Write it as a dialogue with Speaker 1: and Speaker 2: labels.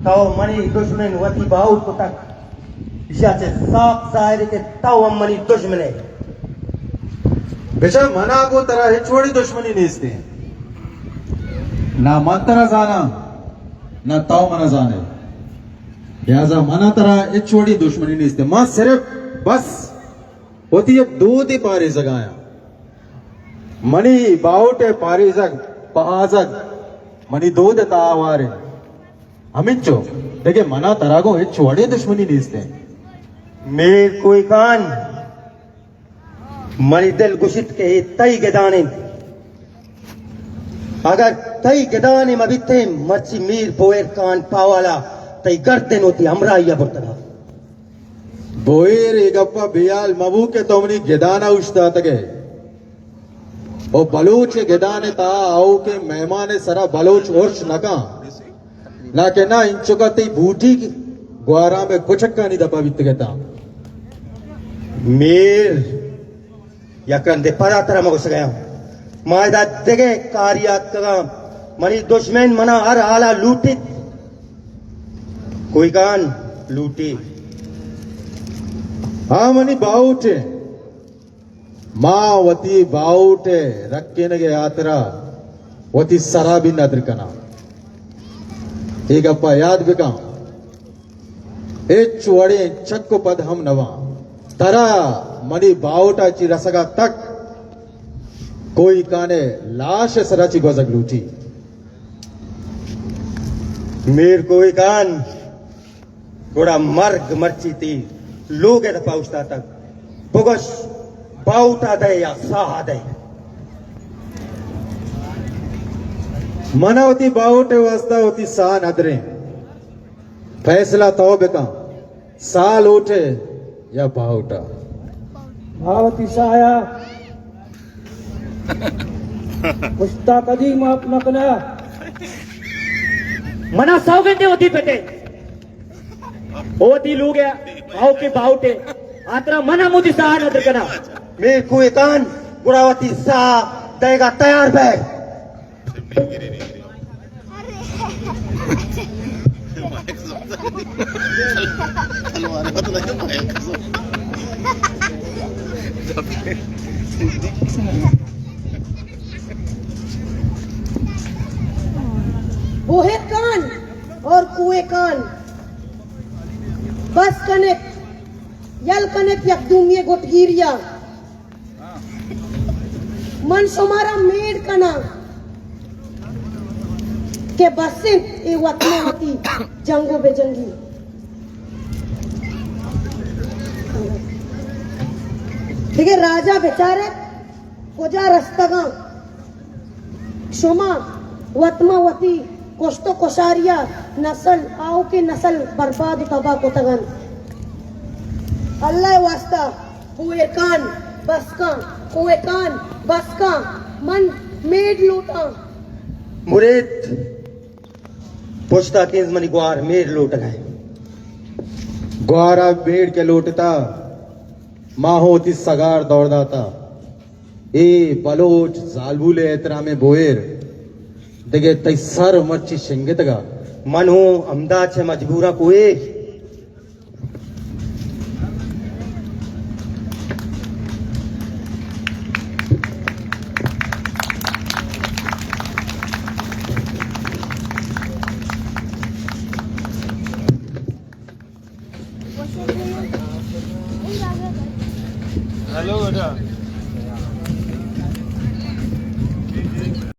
Speaker 1: ताव मनी दुश्मन वती बाऊ को तक इशाचे साफ जाहिर के ताव मनी दुश्मन है
Speaker 2: बेशा मना को तरह है छोड़ी दुश्मनी नहीं ना मन तरह जाना ना ताव मना जाने लिहाजा मना तरह एक छोड़ी दुश्मनी नहीं मां सिर्फ बस होती है दूध ही पारी जगाया मनी बाउटे पारी जग पहाजग मनी दूध तावारे हमिंचो देखिए मना तरह को एक छोड़ी दुश्मनी नहीं
Speaker 1: मेर कोई कान मनी दिल गुशित के तई गदाने अगर तई गदाने मबिते मर्ची मीर बोएर कान पावाला तई गर्दन होती हमरा या बर्तना
Speaker 2: बोएर एगप्पा बियाल मबू के तोमनी गदाना उश्ता तके ओ बलूच गदाने ता आओ के मेहमान सरा बलूच ओर्श नका ना के ना इंचुकती बूटी की ग्वारा में कुचक्का नहीं दपा बित गता
Speaker 1: मेर यकन दे परा तरह मगुस गया मायदा देगे कारिया कगा मनी दुश्मन मना हर आला लूटित कोई कान लूटी
Speaker 2: हाँ मनी बाउटे माँ वती बाउटे रक्के नगे यात्रा वती सराबी नदर कना एक अप्पा याद बिका ए चुवड़े चक्को पद हम नवा तरा मनी बाउटा ची रसगा तक कोई काने लाश सराची गोजग लूटी
Speaker 1: मेर कोई कान गोड़ा मर्ग मर्ची थी लोग पाउस्ता तक बुगश बाउटा दे या साहा दे
Speaker 2: मना होती बाउटे वास्ता होती सा नदरे फैसला तो बेका साल उठे या बाउटा
Speaker 3: भावती साया पुस्ता कधी माफ नकना मना सौगंधे होती पेटे होती लोग भाव के बाउटे आतरा मना मुझे सहा नदर कना
Speaker 1: मेर कोई कान गुड़ावती सा देगा तैयार बैग
Speaker 4: बोहे कान और कुएं कान बस कनेक यल कनेक यकदूमिये गोटगिरिया मन सोमारा मेड कना के बसे ए वतनवती जंगो बेजंगी ठीक है राजा बेचारे कोजा रस्तगा शोमा वतमावती कोस्तो कोशारिया नस्ल आओ के नस्ल बर्बाद तबाह को तगन अल्लाह वास्ता कुए कान बस का कुए कान बस का मन मेड लूटा
Speaker 1: मुरीद पुछता किस मनी ग्वार मेर लूट गए
Speaker 2: ग्वारा बेड़ के लौटता माँ होती सगार दौड़दाता ए बलोच जालबूले एतरा में बोएर देगे तई सर मर्ची शिंगित गा
Speaker 1: मन हो अमदाद से मजबूरा कोए
Speaker 5: हेलो बेटा